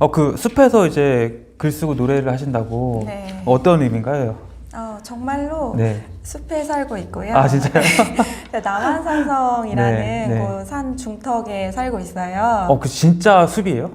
그 숲에서 이제 글 쓰고 노래를 하신다고. 네. 어떤 의미인가요? 정말로 네. 숲에 살고 있고요. 아, 진짜요? 남한산성이라는 네, 네. 곳 산 중턱에 살고 있어요. 그 진짜 숲이에요?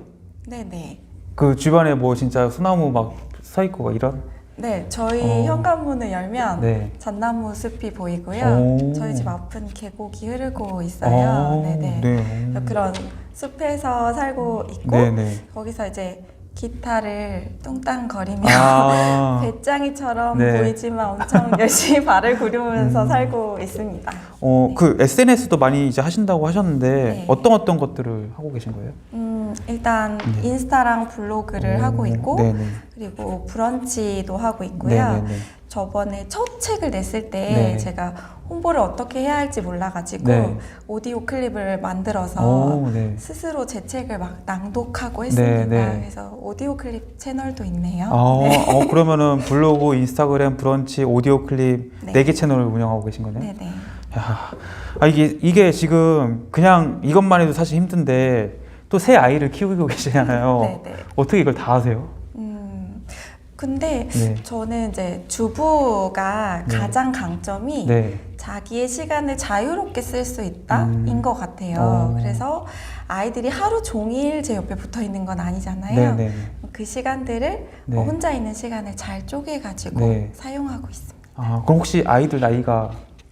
네네. 그 주변에 뭐 진짜 소나무 막 서 있고 막 이런? 네, 저희 현관문을 열면 네. 잣나무 숲이 보이고요. 오. 저희 집 앞은 계곡이 흐르고 있어요. 네네. 네. 그런 숲에서 살고 있고 네네. 거기서 이제 기타를 뚱땅거리며 배짱이처럼 네. 보이지만 엄청 열심히 발을 구르면서 살고 있습니다. 네. 그 SNS도 많이 이제 하신다고 하셨는데 네. 어떤 것들을 하고 계신 거예요? 일단 네. 인스타랑 블로그를 하고 있고 네네. 그리고 브런치도 하고 있고요. 네네네. 저번에 첫 책을 냈을 때 네. 제가 홍보를 어떻게 해야 할지 몰라가지고 네. 오디오 클립을 만들어서 네. 스스로 제 책을 막 낭독하고 했습니다. 네, 네. 그래서 오디오 클립 채널도 있네요. 네. 그러면은 블로그, 인스타그램, 브런치, 오디오 클립 네. 4개 채널을 운영하고 계신 거네요? 네네. 야, 이게 지금 그냥 이것만 해도 사실 힘든데 또 새 아이를 키우고 계시잖아요. 네네. 어떻게 이걸 다 하세요? 근데 네. 저는 이제 주부가 네. 가장 강점이 네. 자기의 시간을 자유롭게 쓸 수 있다인 것 같아요. 그래서 아이들이 하루 종일 제 옆에 붙어 있는 건 아니잖아요. 네네. 그 시간들을 네. 혼자 있는 시간을 잘 쪼개가지고 네. 사용하고 있습니다. 그럼 혹시 아이들 나이가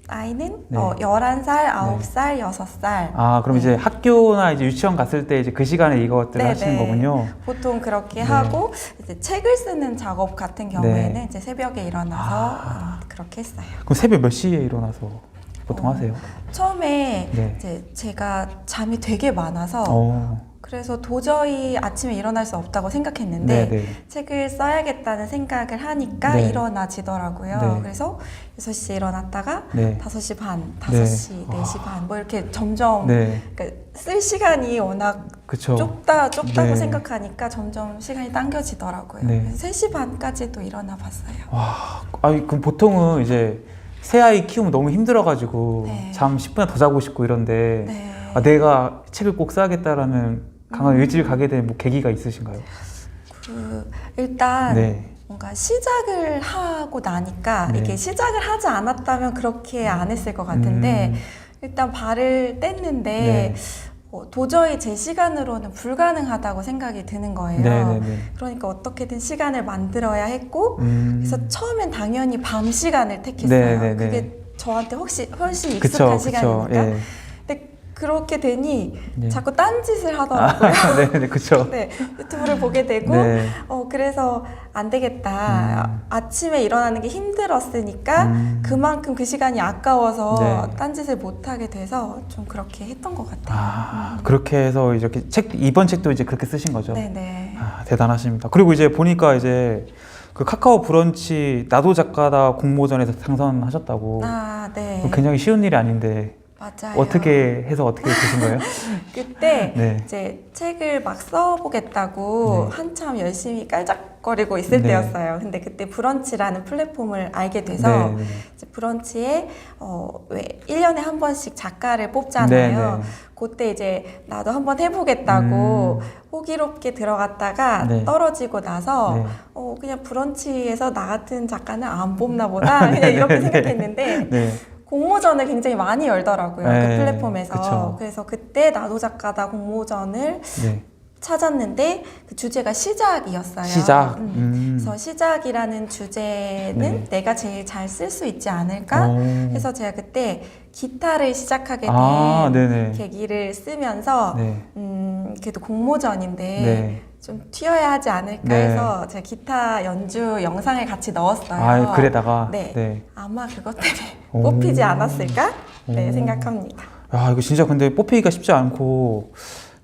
아이는 네. 11살, 9살, 6살. 그럼 이제 학교나 이제 유치원 갔을 때 이제 그 시간에 이것들을 하시는 거군요. 보통 그렇게 네. 하고 이제 책을 쓰는 작업 같은 경우에는 네. 이제 새벽에 일어나서 그렇게 했어요. 그럼 새벽 몇 시에 일어나서 보통 하세요? 처음에 네. 이제 제가 잠이 되게 많아서 그래서 도저히 아침에 일어날 수 없다고 생각했는데 네네. 책을 써야겠다는 생각을 하니까 네. 일어나지더라고요. 네. 그래서 6시에 일어났다가 네. 5시 반, 네. 5시, 4시 반 뭐 이렇게 점점 네. 그러니까 쓸 시간이 워낙 그쵸. 좁다고 네. 생각하니까 점점 시간이 당겨지더라고요. 네. 그래서 3시 반까지도 일어나 봤어요. 그럼 보통은 이제 새 아이 키우면 너무 힘들어가지고 네. 잠 10분이나 더 자고 싶고 이런데 네. 내가 책을 꼭 써야겠다라는 강한 의지를 가게 된 뭐 계기가 있으신가요? 일단 네. 뭔가 시작을 하고 나니까 네. 이게 시작을 하지 않았다면 그렇게 안 했을 것 같은데 일단 발을 뗐는데 네. 도저히 제 시간으로는 불가능하다고 생각이 드는 거예요. 네네네. 그러니까 어떻게든 시간을 만들어야 했고 그래서 처음엔 당연히 밤 시간을 택했어요. 네네네. 그게 저한테 훨씬 익숙한 그쵸. 시간이니까. 예. 근데 그렇게 되니 네. 자꾸 딴짓을 하더라고요. 네네, 그쵸. 네, 유튜브를 보게 되고 네. 그래서 안 되겠다. 아침에 일어나는 게 힘들었으니까 그만큼 그 시간이 아까워서 네. 딴짓을 못하게 돼서 좀 그렇게 했던 것 같아요. 그렇게 해서 이렇게 이번 책도 이제 그렇게 쓰신 거죠? 네네. 대단하십니다. 그리고 이제 보니까 이제 그 카카오 브런치 나도 작가다 공모전에서 당선하셨다고. 네. 굉장히 쉬운 일이 아닌데. 맞아요. 어떻게 해서 어떻게 되신 거예요? 그때 네. 이제 책을 막 써보겠다고 네. 한참 열심히 깔짝거리고 있을 네. 때였어요. 근데 그때 브런치라는 플랫폼을 알게 돼서 네, 네. 이제 브런치에 왜 1년에 한 번씩 작가를 뽑잖아요. 네, 네. 그때 이제 나도 한번 해보겠다고 호기롭게 들어갔다가 네. 떨어지고 나서 네. 그냥 브런치에서 나 같은 작가는 안 뽑나 보다 그냥 이렇게 생각했는데 네. 공모전을 굉장히 많이 열더라고요. 네, 그 플랫폼에서. 그쵸. 그래서 그때 나도 작가다 공모전을 네. 찾았는데 그 주제가 시작이었어요. 시작. 그래서 시작이라는 주제는 네. 내가 제일 잘 쓸 수 있지 않을까 해서 제가 그때 기타를 시작하게 된 네네. 계기를 쓰면서 네. 그래도 공모전인데 네. 좀 튀어야 하지 않을까 네. 해서 제가 기타 연주 영상을 같이 넣었어요. 글에다가. 네. 네. 아마 그것 때문에 뽑히지 않았을까? 네, 생각합니다. 이거 진짜 근데 뽑히기가 쉽지 않고,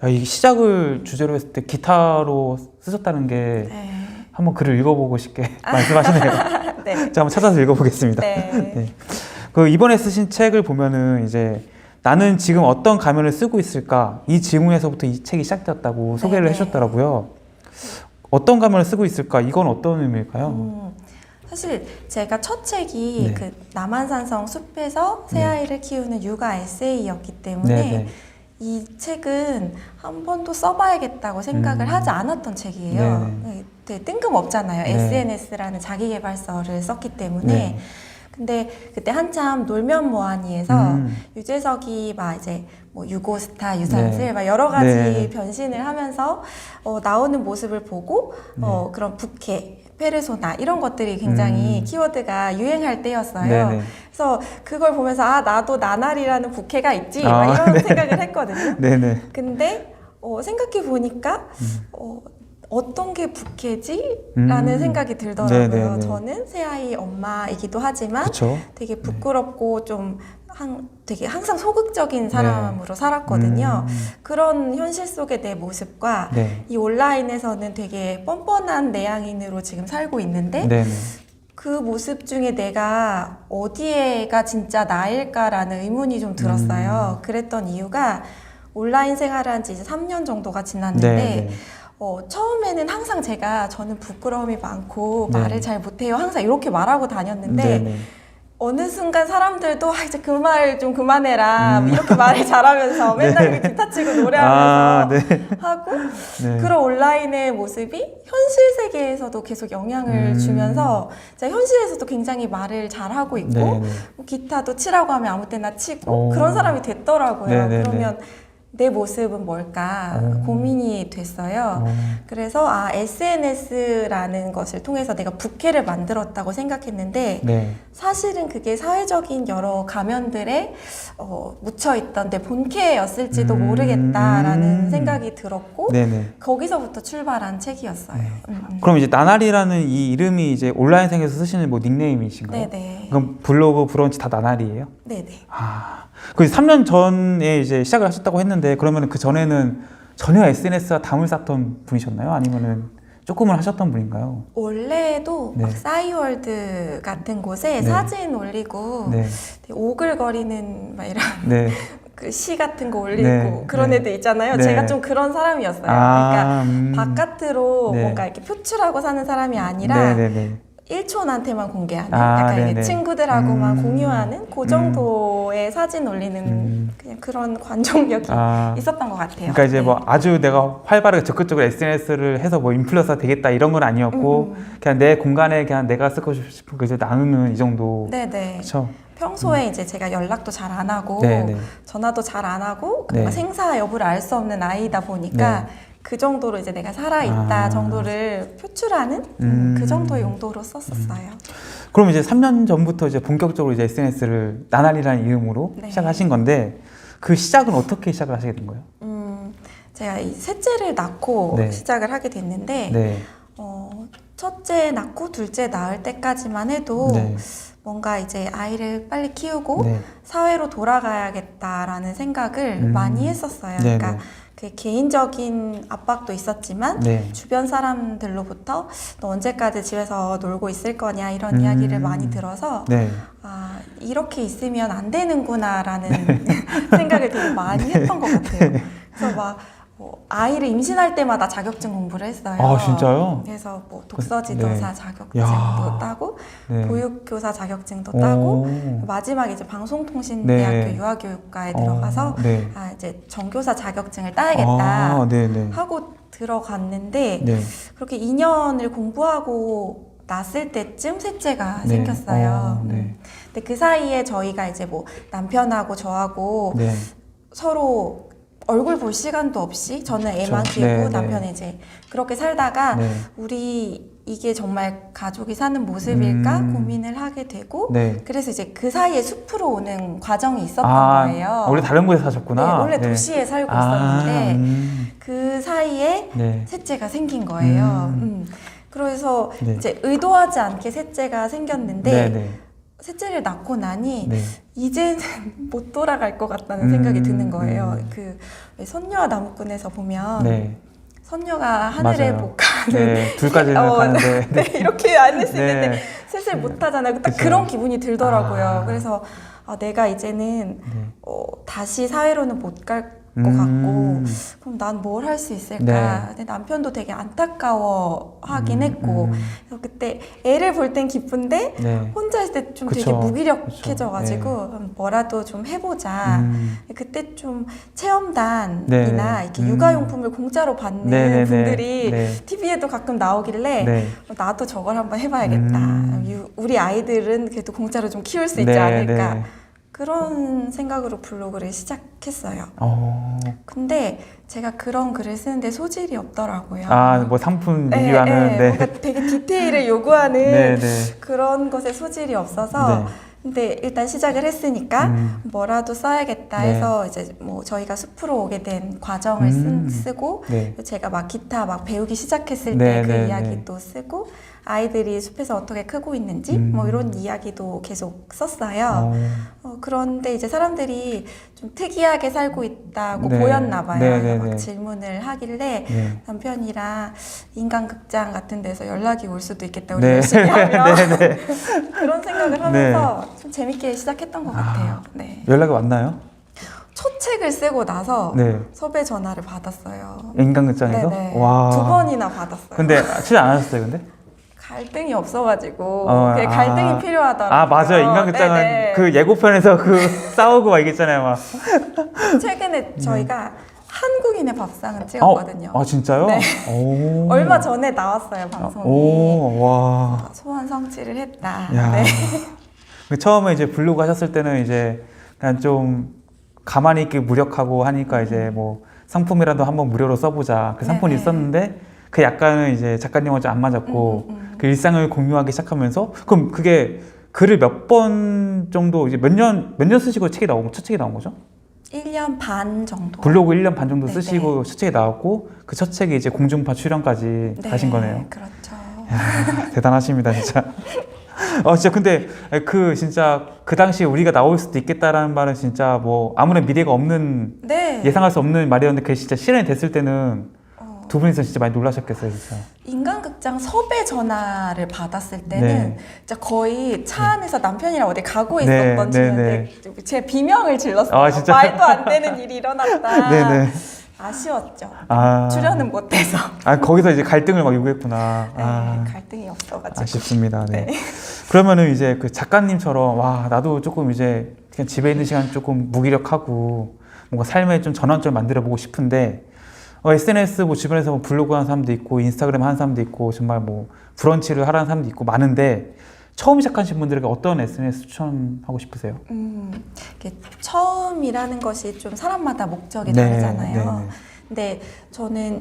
이 시작을 주제로 했을 때 기타로 쓰셨다는 게 네. 한번 글을 읽어보고 싶게 말씀하시네요. 네. 제가 한번 찾아서 읽어보겠습니다. 네. 네. 그 이번에 쓰신 책을 보면은 이제 나는 지금 어떤 가면을 쓰고 있을까? 이 질문에서부터 이 책이 시작되었다고 소개를 네네. 해주셨더라고요. 어떤 가면을 쓰고 있을까? 이건 어떤 의미일까요? 사실 제가 첫 책이 네. 그 남한산성 숲에서 새 네. 아이를 키우는 육아 에세이였기 때문에 네네. 이 책은 한 번도 써봐야겠다고 생각을 하지 않았던 책이에요. 되게 뜬금없잖아요. 네. SNS라는 자기계발서를 썼기 때문에. 네. 근데 그때 한참 놀면 뭐하니에서 유재석이 막 이제 뭐 유고스타, 유산슬 네. 막 여러 가지 네. 변신을 하면서 나오는 모습을 보고 그런 부캐, 페르소나 이런 것들이 굉장히 키워드가 유행할 때였어요. 네네. 그래서 그걸 보면서 아 나도 나날이라는 부캐가 있지 막 이런 네. 생각을 했거든요. 네네. 근데 생각해 보니까 어떤 게 부캐지? 라는 생각이 들더라고요. 네네네. 저는 새아이 엄마이기도 하지만 그쵸. 되게 부끄럽고 좀 되게 항상 소극적인 사람으로 살았거든요. 그런 현실 속의 내 모습과 네. 이 온라인에서는 되게 뻔뻔한 내향인으로 지금 살고 있는데 네네. 그 모습 중에 내가 어디에가 진짜 나일까라는 의문이 좀 들었어요. 그랬던 이유가 온라인 생활한 지 이제 3년 정도가 지났는데 네네. 처음에는 항상 저는 부끄러움이 많고 네. 말을 잘 못해요. 항상 이렇게 말하고 다녔는데 네네. 어느 순간 사람들도 이제 그 말 좀 그만해라 이렇게 말을 잘하면서 맨날 이렇게 기타 치고 노래하면서 네. 하고 네. 그런 온라인의 모습이 현실 세계에서도 계속 영향을 주면서 제가 현실에서도 굉장히 말을 잘하고 있고 네네. 뭐 기타도 치라고 하면 아무 때나 치고 오. 그런 사람이 됐더라고요. 네네네. 그러면 내 모습은 뭘까 고민이 됐어요. 그래서 SNS라는 것을 통해서 내가 부캐를 만들었다고 생각했는데 네. 사실은 그게 사회적인 여러 가면들에 묻혀있던 내 본캐였을지도 모르겠다라는 생각이 들었고 네네. 거기서부터 출발한 책이었어요. 그럼 이제 나날이라는 이 이름이 이제 온라인상에서 쓰시는 뭐 닉네임이신가요? 네네. 그럼 블로그, 브런치 다 나날이에요? 네네. 그 3년 전에 이제 시작을 하셨다고 했는데 그러면 그 전에는 전혀 SNS와 담을 쌌던 분이셨나요? 아니면은 조금은 하셨던 분인가요? 원래도 네. 막 싸이월드 같은 곳에 네. 사진 올리고 네. 되게 오글거리는 막 이런 네. 그 시 같은 거 올리고 네. 그런 네. 애들 있잖아요. 네. 제가 좀 그런 사람이었어요. 아, 그러니까 바깥으로 네. 뭔가 이렇게 표출하고 사는 사람이 아니라 네네네. 1촌한테만 공개하는 아, 약간 이게 네네. 친구들하고만 공유하는 그 정도의 사진 올리는 그냥 그런 관종력이 있었던 것 같아요. 그러니까 이제 네. 뭐 아주 내가 활발하게 적극적으로 SNS를 해서 뭐 인플루언서가 되겠다 이런 건 아니었고 그냥 내 공간에 그냥 내가 쓰고 싶은 거 이제 나누는 이 정도. 네네. 그렇죠. 평소에 이제 제가 연락도 잘 안 하고 네네. 전화도 잘 안 하고 네. 뭔가 생사 여부를 알 수 없는 아이다 보니까 그 정도로 이제 내가 살아있다 정도를 표출하는 그 정도의 용도로 썼었어요. 그럼 이제 3년 전부터 이제 본격적으로 이제 SNS를 나날이라는 이름으로 네. 시작하신 건데 그 시작은 어떻게 시작을 하시게 된 거예요? 제가 이 셋째를 낳고 네. 시작을 하게 됐는데 네. 첫째 낳고 둘째 낳을 때까지만 해도 네. 뭔가 이제 아이를 빨리 키우고 네. 사회로 돌아가야겠다라는 생각을 많이 했었어요. 네네. 그러니까 그 개인적인 압박도 있었지만 네. 주변 사람들로부터 너 언제까지 집에서 놀고 있을 거냐 이런 이야기를 많이 들어서 네. 이렇게 있으면 안 되는구나라는 생각을 되게 많이 했던 것 같아요. 그래서 막 아이를 임신할 때마다 자격증 공부를 했어요. 아, 진짜요? 그래서 뭐 독서지도사 네. 자격증도 야. 따고 네. 보육교사 자격증도 따고 오. 마지막에 이제 방송통신대학교 네. 유아교육과에 들어가서 네. 이제 전교사 자격증을 따야겠다 네네. 하고 들어갔는데 네. 그렇게 2년을 공부하고 났을 때쯤 셋째가 네. 생겼어요. 네. 근데 그 사이에 저희가 이제 뭐 남편하고 저하고 네. 서로 얼굴 볼 시간도 없이 저는 애만 그쵸. 키우고 네, 남편은 이제 그렇게 살다가 네. 우리 이게 정말 가족이 사는 모습일까 고민을 하게 되고 네. 그래서 이제 그 사이에 숲으로 오는 과정이 있었던 거예요. 원래 다른 곳에 사셨구나. 네, 원래 도시에 살고 있었는데 그 사이에 네. 셋째가 생긴 거예요. 그래서 네. 이제 의도하지 않게 셋째가 생겼는데 네, 네. 셋째를 낳고 나니 네. 이제는 못 돌아갈 것 같다는 생각이 드는 거예요. 그 선녀와 나무꾼에서 보면 네. 선녀가 하늘에 맞아요. 못 가는 네, 둘까지는 가는데 네, 이렇게 안 할 수 네. 있는데 셋을 못 하잖아요. 딱 그쵸. 그런 기분이 들더라고요. 그래서 내가 이제는 네. 다시 사회로는 못 갈 것 같고 그럼 난 뭘 할 수 있을까? 네. 근데 남편도 되게 안타까워하긴 했고 그래서 그때 애를 볼 땐 기쁜데 네. 혼자 있을 때 좀 되게 그쵸. 무기력해져가지고 그쵸. 뭐라도 좀 해보자. 그때 좀 체험단이나 네. 이렇게 육아용품을 공짜로 받는 네, 네, 네. 분들이 네. TV에도 가끔 나오길래 네. 나도 저걸 한번 해봐야겠다. 우리 아이들은 그래도 공짜로 좀 키울 수 있지 네, 않을까. 네. 그런 생각으로 블로그를 시작했어요. 근데 제가 그런 글을 쓰는데 소질이 없더라고요. 아, 뭐 상품 리뷰하는. 네. 뭔가 되게 디테일을 요구하는 네, 네. 그런 것에 소질이 없어서 네. 근데 일단 시작을 했으니까 뭐라도 써야겠다 네. 해서 이제 뭐 저희가 숲으로 오게 된 과정을 쓰고 네. 제가 막 기타 막 배우기 시작했을 네, 때 그 네, 이야기도 쓰고 아이들이 숲에서 어떻게 크고 있는지 뭐 이런 이야기도 계속 썼어요. 그런데 이제 사람들이 좀 특이하게 살고 있다고 네. 보였나 봐요. 네, 네, 막 네. 질문을 하길래 네. 남편이랑 인간극장 같은 데서 연락이 올 수도 있겠다. 우리 네. 열심히 하면 네, 네. 그런 생각을 하면서 좀 재밌게 시작했던 것 같아요. 네. 연락이 왔나요? 첫 책을 쓰고 나서 네. 섭외 전화를 받았어요. 인간극장에서? 네네. 와. 2번이나 받았어요. 근데 출연 안 하셨어요, 근데? 갈등이 없어가지고 그게 아. 갈등이 필요하더라고요. 아, 맞아요. 인간극장은 네네. 그 예고편에서 그 싸우고 막 이랬잖아요, 막. 최근에 저희가 한국인의 밥상을 찍었거든요. 아, 진짜요? 네. 오. 얼마 전에 나왔어요, 방송이. 오, 와. 소원 성취를 했다. 야. 네. 처음에 이제 블로그 하셨을 때는 이제 그냥 좀 가만히 있게 무력하고 하니까 이제 뭐 상품이라도 한번 무료로 써보자. 그 상품이 네네. 있었는데 그 약간은 이제 작가님하고 좀 안 맞았고 그 일상을 공유하기 시작하면서 그럼 그게 글을 몇 번 정도 이제 몇 년 쓰시고 책이 나온 첫 책이 나온 거죠? 1년 반 정도. 블로그 1년 반 정도 네네. 쓰시고 첫 책이 나왔고 그 첫 책이 이제 공중파 출연까지 네, 가신 거네요. 그렇죠. 야, 대단하십니다, 진짜. 진짜 근데 그 진짜 그 당시에 우리가 나올 수도 있겠다라는 말은 진짜 뭐 아무런 미래가 없는 네. 예상할 수 없는 말이었는데 그게 진짜 실현이 됐을 때는 두 분이서 진짜 많이 놀라셨겠어요, 진짜. 인간극장 섭외 전화를 받았을 때는 네. 진짜 거의 차 안에서 남편이랑 어디 가고 네, 있었던 네, 중인데 제 비명을 질렀어요. 아, 진짜? 말도 안 되는 일이 일어났다. 네네. 아쉬웠죠. 아. 출연은 못해서. 거기서 이제 갈등을 막 요구했구나. 네, 갈등이 없어가지고. 아쉽습니다. 네. 그러면은 이제 그 작가님처럼 와 나도 조금 이제 그냥 집에 있는 시간 조금 무기력하고 뭔가 삶에 좀 전환점을 만들어 보고 싶은데 SNS 뭐 주변에서 뭐 블로그 하는 사람도 있고 인스타그램 하는 사람도 있고 정말 뭐 브런치를 하라는 사람도 있고 많은데 처음 시작하신 분들에게 어떤 SNS 추천하고 싶으세요? 이게 처음이라는 것이 좀 사람마다 목적이 네, 다르잖아요. 네, 네. 근데 저는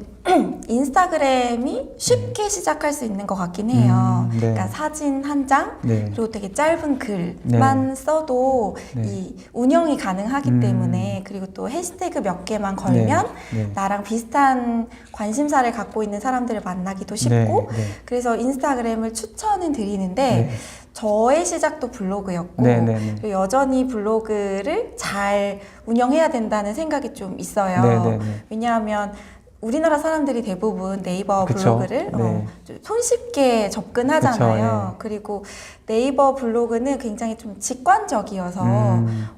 인스타그램이 쉽게 시작할 수 있는 것 같긴 해요. 네. 그러니까 사진 한 장, 네. 그리고 되게 짧은 글만 써도 네. 이 운영이 가능하기 때문에 그리고 또 해시태그 몇 개만 걸면 네. 나랑 비슷한 관심사를 갖고 있는 사람들을 만나기도 쉽고 네. 네. 그래서 인스타그램을 추천은 드리는데 네. 저의 시작도 블로그였고 네, 네, 네. 그리고 여전히 블로그를 잘 운영해야 된다는 생각이 좀 있어요. 네, 네, 네. 왜냐하면 우리나라 사람들이 대부분 네이버 그쵸. 블로그를 네. 좀 손쉽게 접근하잖아요. 그쵸, 예. 그리고 네이버 블로그는 굉장히 좀 직관적이어서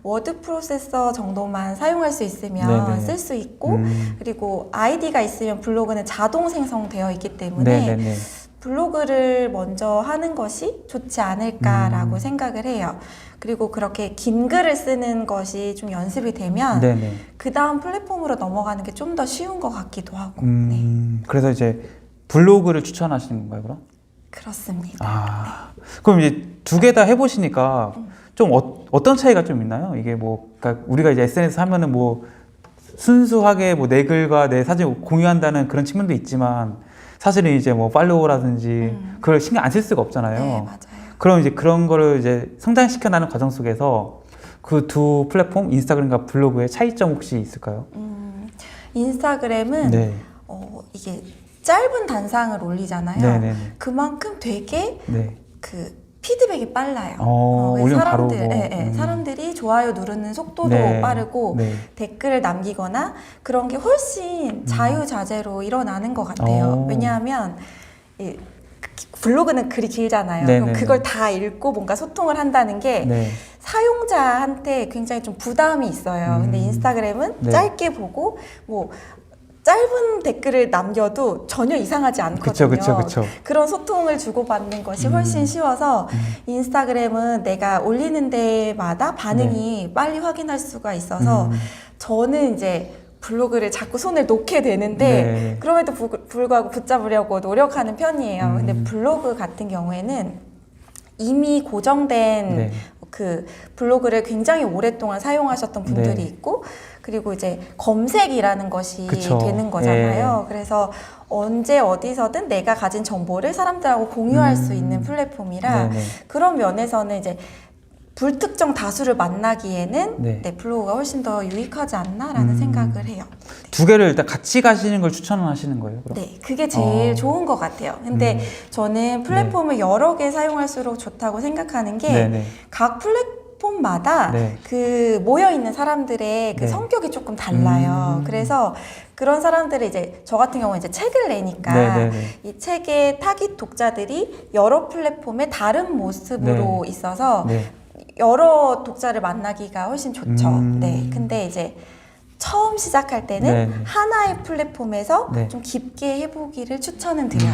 워드 프로세서 정도만 사용할 수 있으면 네네. 쓸 수 있고 그리고 아이디가 있으면 블로그는 자동 생성되어 있기 때문에 네네네. 블로그를 먼저 하는 것이 좋지 않을까라고 생각을 해요. 그리고 그렇게 긴 글을 쓰는 것이 좀 연습이 되면 네네. 그 다음 플랫폼으로 넘어가는 게 좀 더 쉬운 것 같기도 하고 네. 그래서 이제 블로그를 추천하시는 건가요, 그럼? 그렇습니다. 그럼 이제 두 개 다 해보시니까 좀 어떤 차이가 좀 있나요? 이게 뭐, 그러니까 우리가 이제 SNS 하면은 뭐 순수하게 뭐 내 글과 내 사진을 공유한다는 그런 측면도 있지만 사실은 이제 뭐 팔로워라든지 그걸 신경 안 쓸 수가 없잖아요. 네, 맞아요. 그럼 이제 그런 거를 이제 성장시켜 나가는 과정 속에서 그 두 플랫폼, 인스타그램과 블로그의 차이점 혹시 있을까요? 인스타그램은 네. 이게 짧은 단상을 올리잖아요. 네네네. 그만큼 되게 네. 그 피드백이 빨라요. 올리면 바로 사람들, 뭐, 사람들이 좋아요 누르는 속도도 네. 빠르고 네. 댓글을 남기거나 그런 게 훨씬 자유자재로 일어나는 것 같아요. 왜냐하면 블로그는 글이 길잖아요. 네네네. 그럼 그걸 다 읽고 뭔가 소통을 한다는 게 네. 사용자한테 굉장히 좀 부담이 있어요. 근데 인스타그램은 네. 짧게 보고 뭐 짧은 댓글을 남겨도 전혀 이상하지 않거든요. 그쵸. 그런 소통을 주고받는 것이 훨씬 쉬워서 인스타그램은 내가 올리는 데마다 반응이 빨리 확인할 수가 있어서 저는 이제 블로그를 자꾸 손을 놓게 되는데 네. 그럼에도 불구하고 붙잡으려고 노력하는 편이에요. 근데 블로그 같은 경우에는 이미 고정된 네. 그 블로그를 굉장히 오랫동안 사용하셨던 분들이 네. 있고 그리고 이제 검색이라는 것이 그쵸. 되는 거잖아요. 그래서 언제 어디서든 내가 가진 정보를 사람들하고 공유할 수 있는 플랫폼이라 네네. 그런 면에서는 이제 불특정 다수를 만나기에는 네. 네, 블로그가 훨씬 더 유익하지 않나라는 생각을 해요. 두 개를 일단 같이 가시는 걸 추천하시는 거예요? 그럼? 네, 그게 제일 좋은 것 같아요. 근데 저는 플랫폼을 여러 개 사용할수록 좋다고 생각하는 게 네네. 각 플랫폼마다 네. 그 모여있는 사람들의 그 네. 성격이 조금 달라요. 그래서 그런 사람들이 이제 저 같은 경우는 이제 책을 내니까 네네네. 이 책의 타깃 독자들이 여러 플랫폼의 다른 모습으로 있어서 네. 여러 독자를 만나기가 훨씬 좋죠. 네. 근데 이제 처음 시작할 때는 네네. 하나의 플랫폼에서 네. 좀 깊게 해보기를 추천은 드려요.